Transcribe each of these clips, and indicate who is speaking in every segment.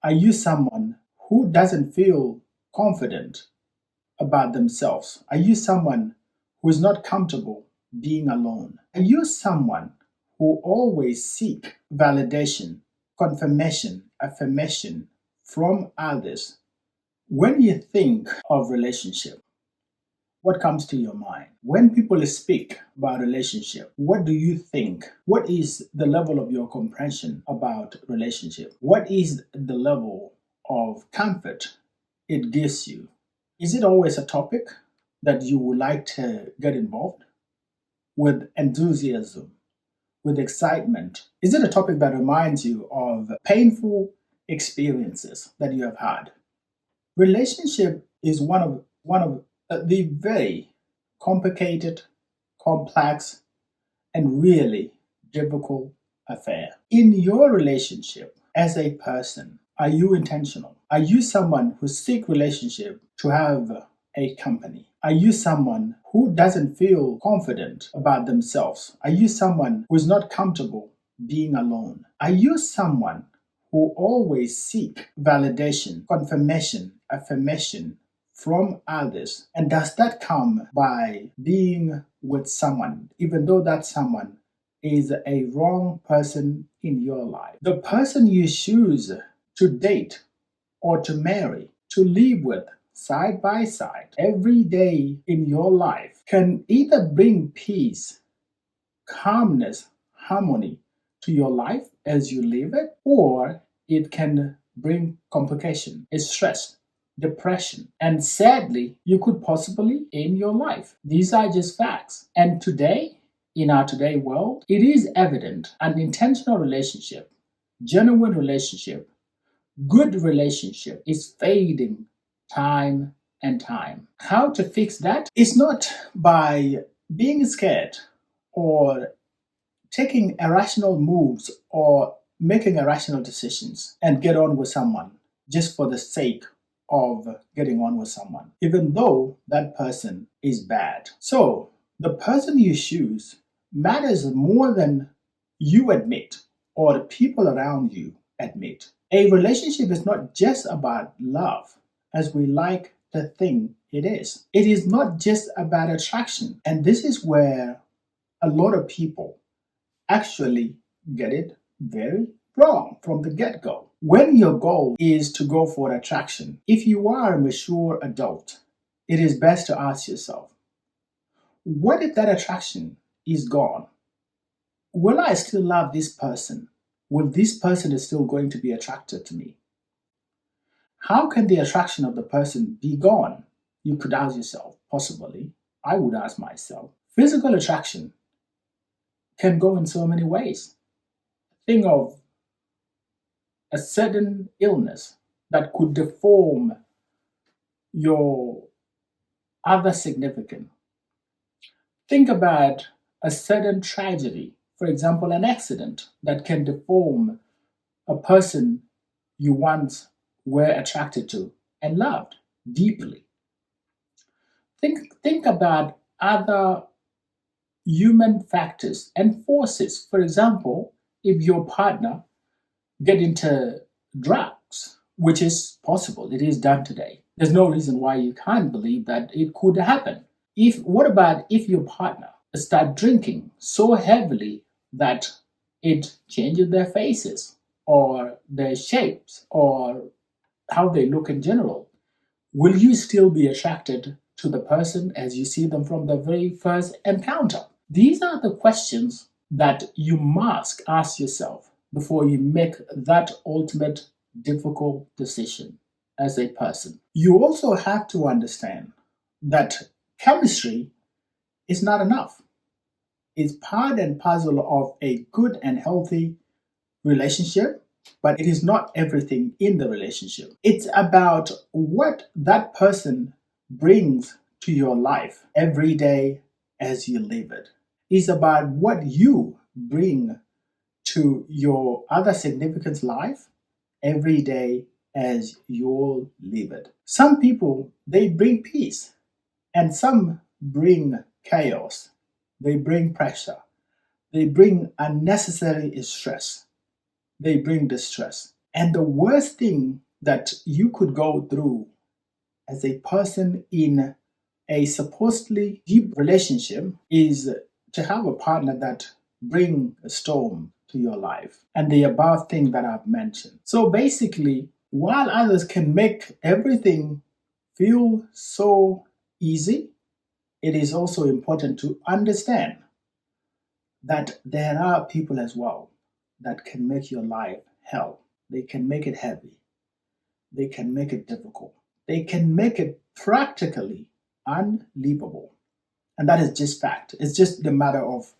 Speaker 1: Are you someone who doesn't feel confident about themselves? Are you someone who is not comfortable being alone? Are you someone who always seek validation, confirmation, affirmation from others? When you think of relationship, what comes to your mind? When people speak about relationship, what do you think? What is the level of your comprehension about relationship? What is the level of comfort it gives you? Is it always a topic that you would like to get involved with enthusiasm, with excitement? Is it a topic that reminds you of painful experiences that you have had? Relationship is one of the very complicated, complex, and really difficult affair. In your relationship as a person, are you intentional? Are you someone who seek relationship to have a company? Are you someone who doesn't feel confident about themselves? Are you someone who is not comfortable being alone? Are you someone who always seek validation, confirmation, affirmation from others? And does that come by being with someone, even though that someone is a wrong person in your life? The person you choose to date or to marry, to live with side by side every day in your life can either bring peace, calmness, harmony to your life as you live it, or it can bring complication, stress, depression, and sadly, you could possibly end your life. These are just facts. And today, in our today world, it is evident an intentional relationship, genuine relationship, good relationship is fading time and time. How to fix that? It's not by being scared or taking irrational moves or making irrational decisions and get on with someone just for the sake of getting on with someone, even though that person is bad. So, the person you choose matters more than you admit or the people around you admit. A relationship is not just about love, as we like to think it is. It is not just about attraction. And this is where a lot of people actually get it very wrong from the get go. When your goal is to go for attraction, if you are a mature adult, it is best to ask yourself, what if that attraction is gone? Will I still love this person? Will this person is still going to be attracted to me? How can the attraction of the person be gone? You could ask yourself, possibly. I would ask myself. Physical attraction can go in so many ways. Think of a sudden illness that could deform your other significant. Think about a sudden tragedy, for example, an accident that can deform a person you once were attracted to and loved deeply. Think about other human factors and forces. For example, if your partner get into drugs, which is possible, it is done today. There's no reason why you can't believe that it could happen. If what about if your partner start drinking so heavily that it changes their faces or their shapes or how they look in general? Will you still be attracted to the person as you see them from the very first encounter? These are the questions that you must ask yourself before you make that ultimate difficult decision as a person. You also have to understand that chemistry is not enough. It's part and parcel of a good and healthy relationship, but it is not everything in the relationship. It's about what that person brings to your life every day as you live it. It's about what you bring to your other significant life every day as you live it. Some people, they bring peace, and some bring chaos. They bring pressure. They bring unnecessary stress. They bring distress. And the worst thing that you could go through as a person in a supposedly deep relationship is to have a partner that bring a storm to your life and the above thing that I've mentioned. So basically, while others can make everything feel so easy, it is also important to understand that there are people as well that can make your life hell. They can make it heavy. They can make it difficult. They can make it practically unlivable. And that is just fact. It's just the matter of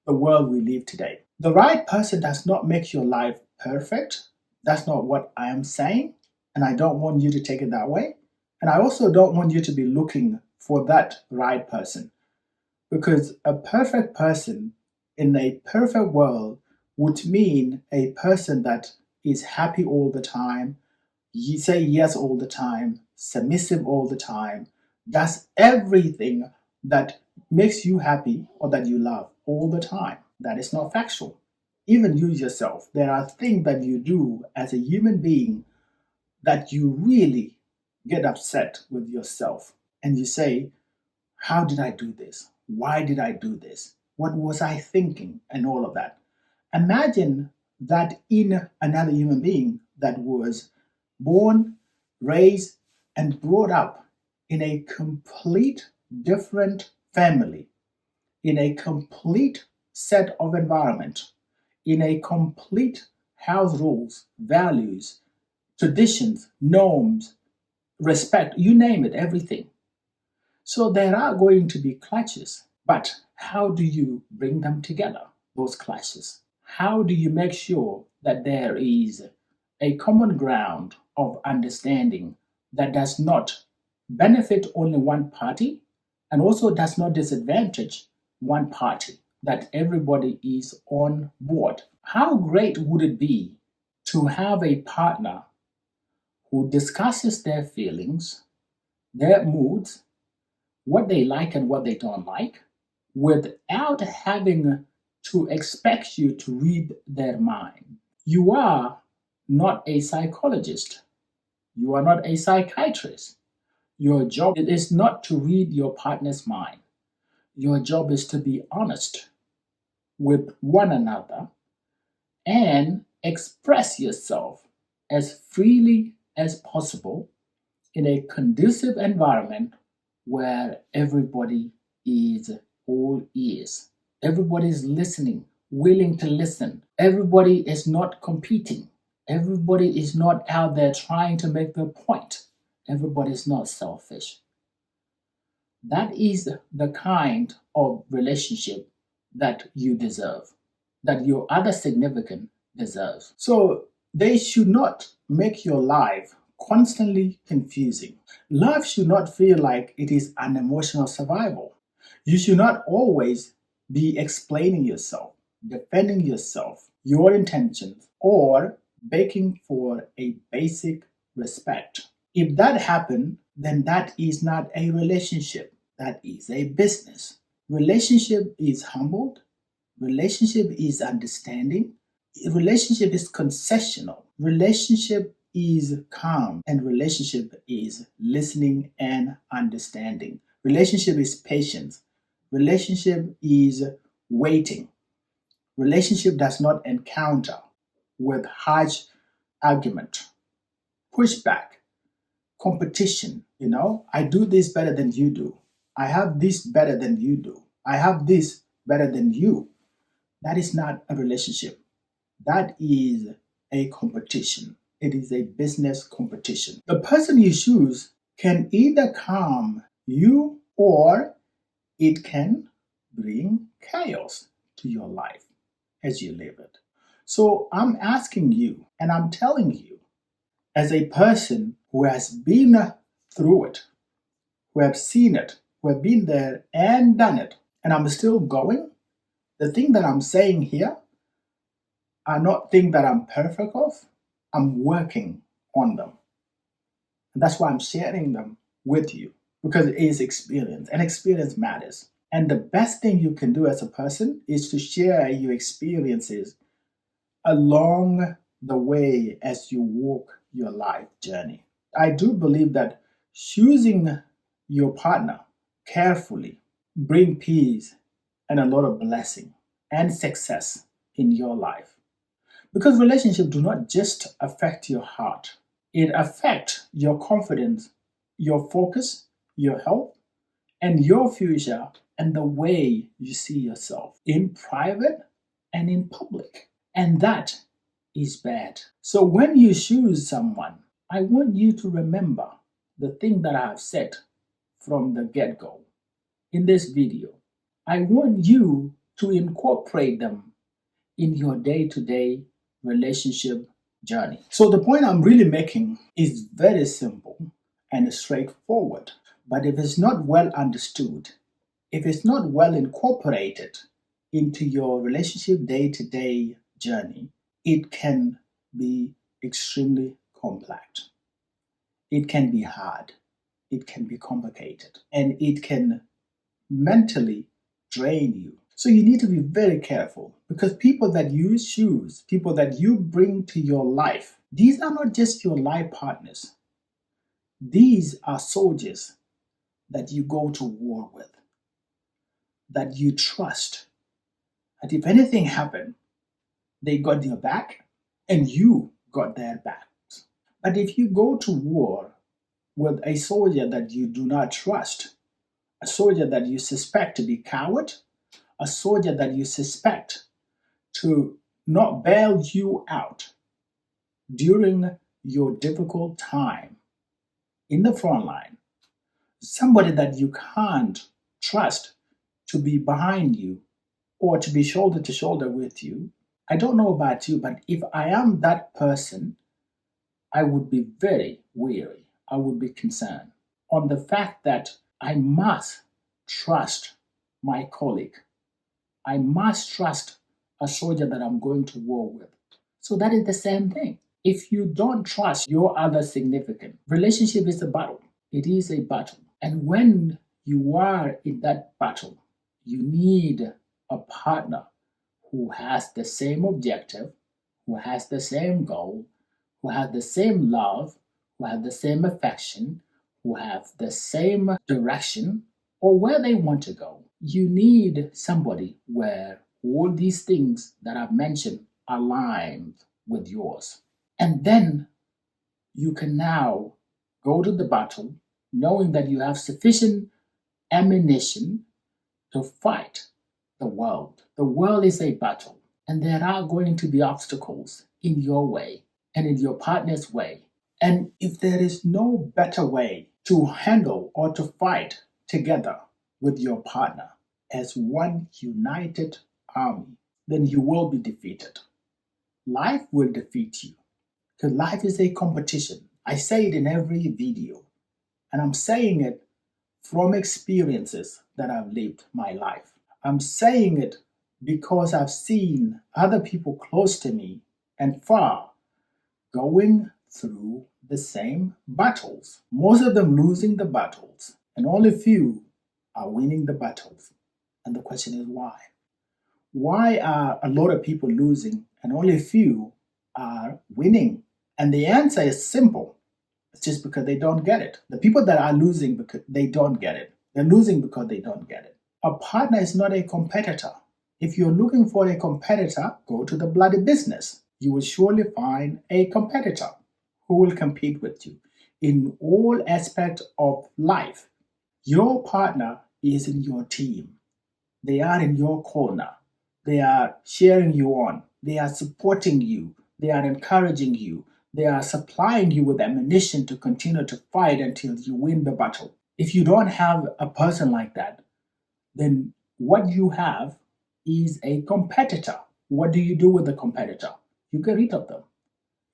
Speaker 1: the world we live today. The right person does not make your life perfect. That's not what I am saying. And I don't want you to take it that way. And I also don't want you to be looking for that right person. Because a perfect person in a perfect world would mean a person that is happy all the time, you say yes all the time, submissive all the time, does everything that makes you happy or that you love all the time. That is not factual. Even you yourself, there are things that you do as a human being that you really get upset with yourself. And you say, how did I do this? Why did I do this? What was I thinking? And all of that. Imagine that in another human being that was born, raised, and brought up in a complete different family, in a complete set of environment, in a complete house rules, values, traditions, norms, respect, you name it, everything. So there are going to be clashes, but how do you bring them together, those clashes? How do you make sure that there is a common ground of understanding that does not benefit only one party and also does not disadvantage one party, that everybody is on board? How great would it be to have a partner who discusses their feelings, their moods, what they like and what they don't like, without having to expect you to read their mind? You are not a psychologist. You are not a psychiatrist. Your job is not to read your partner's mind. Your job is to be honest with one another and express yourself as freely as possible in a conducive environment where everybody is all ears. Everybody is listening, willing to listen. Everybody is not competing. Everybody is not out there trying to make their point. Everybody is not selfish. That is the kind of relationship that you deserve, that your other significant deserves. So they should not make your life constantly confusing. Life should not feel like it is an emotional survival. You should not always be explaining yourself, defending yourself, your intentions, or begging for a basic respect. If that happens, then that is not a relationship. That is a business. Relationship is humbled. Relationship is understanding. Relationship is concessional. Relationship is calm. And relationship is listening and understanding. Relationship is patience. Relationship is waiting. Relationship does not encounter with harsh argument, pushback, competition. I do this better than you do. I have this better than you do. I have this better than you. That is not a relationship. That is a competition. It is a business competition. The person you choose can either calm you or it can bring chaos to your life as you live it. So I'm asking you and I'm telling you, as a person who has been through it, who have seen it, who have been there and done it, and I'm still going, the thing that I'm saying here are not things that I'm perfect of. I'm working on them. And that's why I'm sharing them with you, because it is experience and experience matters. And the best thing you can do as a person is to share your experiences along the way as you walk your life journey. I do believe that choosing your partner carefully bring peace and a lot of blessing and success in your life. Because relationships do not just affect your heart, it affects your confidence, your focus, your health, and your future and the way you see yourself in private and in public. And that is bad. So when you choose someone, I want you to remember the thing that I have said from the get go in this video. I want you to incorporate them in your day to day relationship journey. So, the point I'm really making is very simple and straightforward. But if it's not well understood, if it's not well incorporated into your relationship day to day journey, it can be extremely complex. It can be hard. It can be complicated. And it can mentally drain you. So you need to be very careful because people that you choose, people that you bring to your life, these are not just your life partners. These are soldiers that you go to war with, that you trust. And if anything happened, they got your back and you got their backs. But if you go to war with a soldier that you do not trust, a soldier that you suspect to be coward, a soldier that you suspect to not bail you out during your difficult time in the front line, somebody that you can't trust to be behind you or to be shoulder to shoulder with you. I don't know about you, but if I am that person, I would be very weary. I would be concerned on the fact that I must trust my colleague. I must trust a soldier that I'm going to war with. So that is the same thing. If you don't trust your other significant, relationship is a battle. It is a battle. And when you are in that battle, you need a partner who has the same objective, who has the same goal, who has the same love, who has the same affection, who have the same direction or where they want to go. You need somebody where all these things that I've mentioned align with yours. And then you can now go to the battle knowing that you have sufficient ammunition to fight the world. The world is a battle, and there are going to be obstacles in your way and in your partner's way. And if there is no better way to handle or to fight together with your partner as one united army, then you will be defeated. Life will defeat you because life is a competition. I say it in every video, and I'm saying it from experiences that I've lived my life. I'm saying it because I've seen other people close to me and far going through the same battles, most of them losing the battles, and only few are winning the battles. And the question is why? Why are a lot of people losing and only few are winning? And the answer is simple. It's just because they don't get it. The people that are losing because they don't get it. They're losing because they don't get it. A partner is not a competitor. If you're looking for a competitor, go to the bloody business. You will surely find a competitor who will compete with you in all aspects of life. Your partner is in your team. They are in your corner. They are cheering you on. They are supporting you. They are encouraging you. They are supplying you with ammunition to continue to fight until you win the battle. If you don't have a person like that, then what you have is a competitor. What do you do with the competitor? You get rid of them.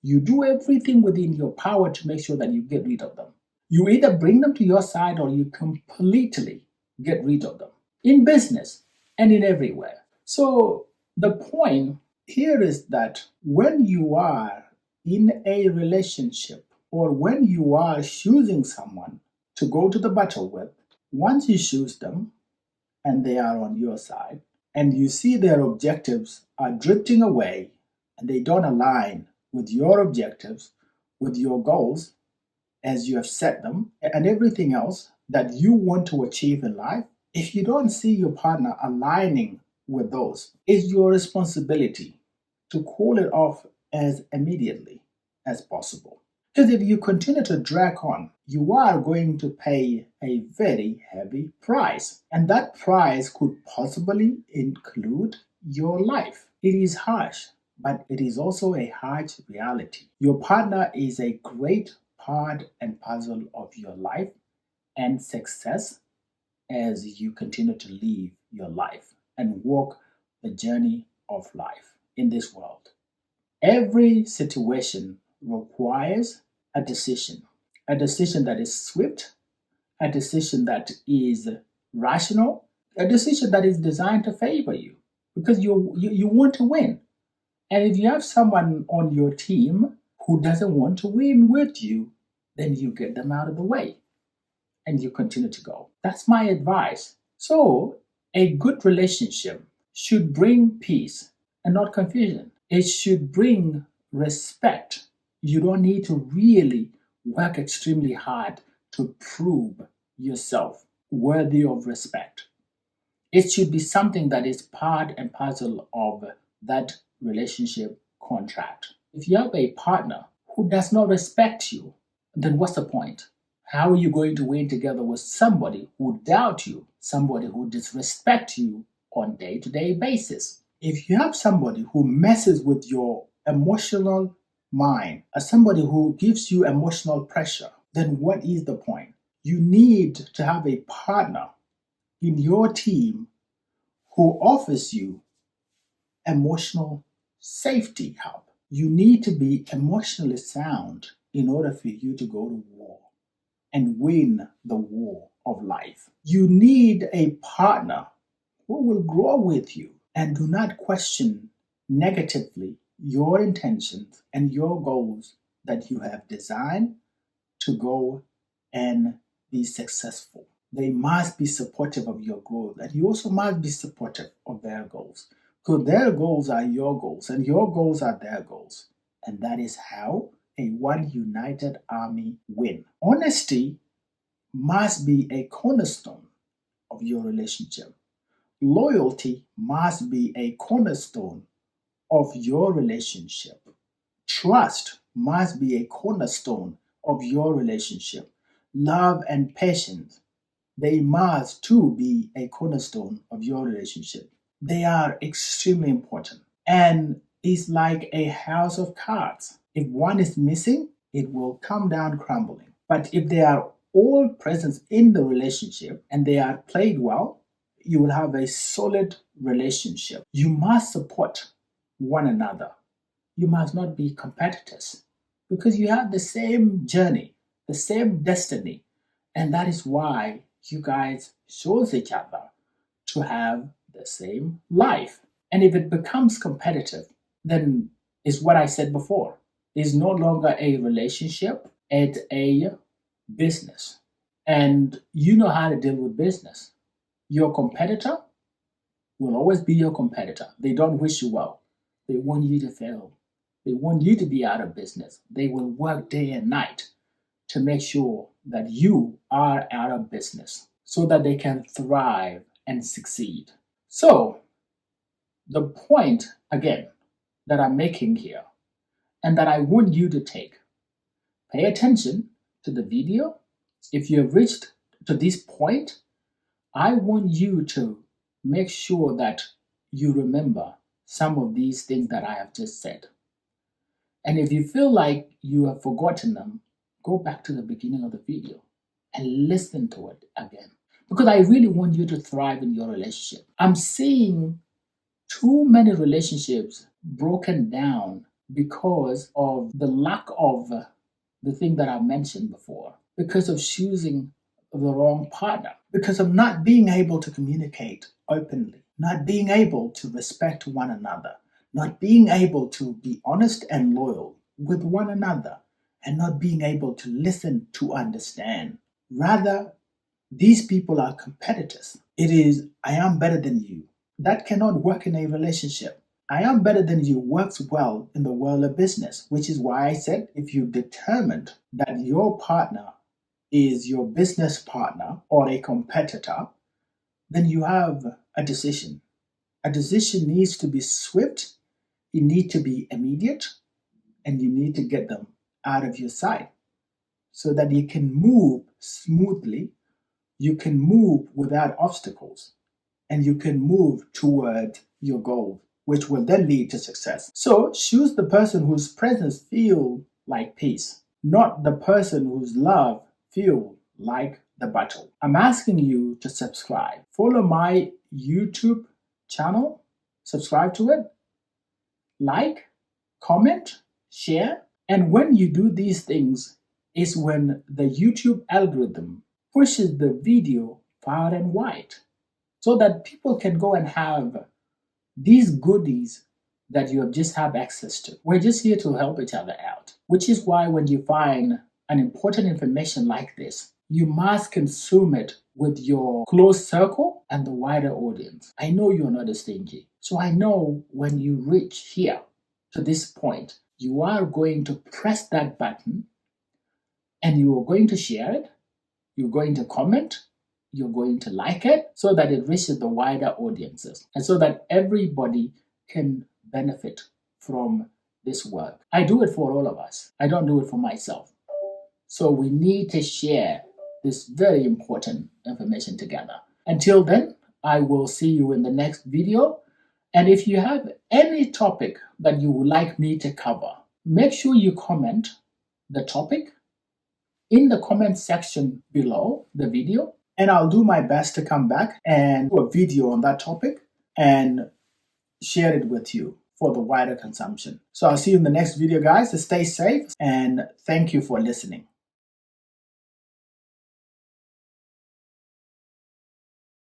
Speaker 1: You do everything within your power to make sure that you get rid of them. You either bring them to your side or you completely get rid of them in business and in everywhere. So the point here is that when you are in a relationship or when you are choosing someone to go to the battle with, once you choose them and they are on your side and you see their objectives are drifting away and they don't align with your objectives, with your goals as you have set them, and everything else that you want to achieve in life, if you don't see your partner aligning with those, it's your responsibility to call it off as immediately as possible. Because if you continue to drag on, you are going to pay a very heavy price. And that price could possibly include your life. It is harsh, but it is also a harsh reality. Your partner is a great part and puzzle of your life and success as you continue to live your life and walk the journey of life in this world. Every situation requires a decision that is swift, a decision that is rational, a decision that is designed to favor you because you want to win. And if you have someone on your team who doesn't want to win with you, then you get them out of the way and you continue to go. That's my advice. So, a good relationship should bring peace and not confusion. It should bring respect. You don't need to really work extremely hard to prove yourself worthy of respect. It should be something that is part and parcel of that relationship contract. If you have a partner who does not respect you, then what's the point? How are you going to win together with somebody who doubt you, somebody who disrespects you on day-to-day basis? If you have somebody who messes with your emotional mind, as somebody who gives you emotional pressure, then what is the point? You need to have a partner in your team who offers you emotional safety help. You need to be emotionally sound in order for you to go to war and win the war of life. You need a partner who will grow with you and do not question negatively your intentions and your goals that you have designed to go and be successful. They must be supportive of your growth, and you also must be supportive of their goals. Because their goals are your goals, and your goals are their goals. And that is how a one united army win. Honesty must be a cornerstone of your relationship. Loyalty must be a cornerstone of your relationship. Trust must be a cornerstone of your relationship. Love and patience, they must too be a cornerstone of your relationship. They are extremely important. And it's like a house of cards. If one is missing, it will come down crumbling. But if they are all present in the relationship and they are played well, you will have a solid relationship. You must support one another. You must not be competitors because you have the same journey, the same destiny. And that is why you guys chose each other to have the same life. And if it becomes competitive, then is what I said before. It's no longer a relationship, it's a business. And you know how to deal with business. Your competitor will always be your competitor. They don't wish you well. They want you to fail. They want you to be out of business. They will work day and night to make sure that you are out of business so that they can thrive and succeed. So, the point again that I'm making here and that I want you to take, pay attention to the video. If you have reached to this point, I want you to make sure that you remember some of these things that I have just said. And if you feel like you have forgotten them, go back to the beginning of the video and listen to it again. Because I really want you to thrive in your relationship. I'm seeing too many relationships broken down because of the lack of the thing that I mentioned before, because of choosing the wrong partner, because of not being able to communicate openly, not being able to respect one another, not being able to be honest and loyal with one another, and not being able to listen to understand. Rather, these people are competitors. It is, I am better than you. That cannot work in a relationship. I am better than you works well in the world of business, which is why I said if you determined that your partner is your business partner or a competitor, then you have a decision. A decision needs to be swift, it needs to be immediate, and you need to get them out of your sight so that you can move smoothly, you can move without obstacles, and you can move toward your goal, which will then lead to success. So choose the person whose presence feel like peace, not the person whose love feel like the battle. I'm asking you to subscribe. Follow my YouTube channel, subscribe to it, like, comment, share. And when you do these things is when the YouTube algorithm pushes the video far and wide so that people can go and have these goodies that you have just have access to. We're just here to help each other out, which is why when you find an important information like this, you must consume it with your close circle and the wider audience. I know you're not a stingy. So I know when you reach here to this point, you are going to press that button and you are going to share it, you're going to comment, you're going to like it so that it reaches the wider audiences and so that everybody can benefit from this work. I do it for all of us. I don't do it for myself. So we need to share this very important information together. Until then, I will see you in the next video. And if you have any topic that you would like me to cover, make sure you comment the topic in the comment section below the video, and I'll do my best to come back and do a video on that topic and share it with you for the wider consumption. So I'll see you in the next video, guys. Stay safe and thank you for listening.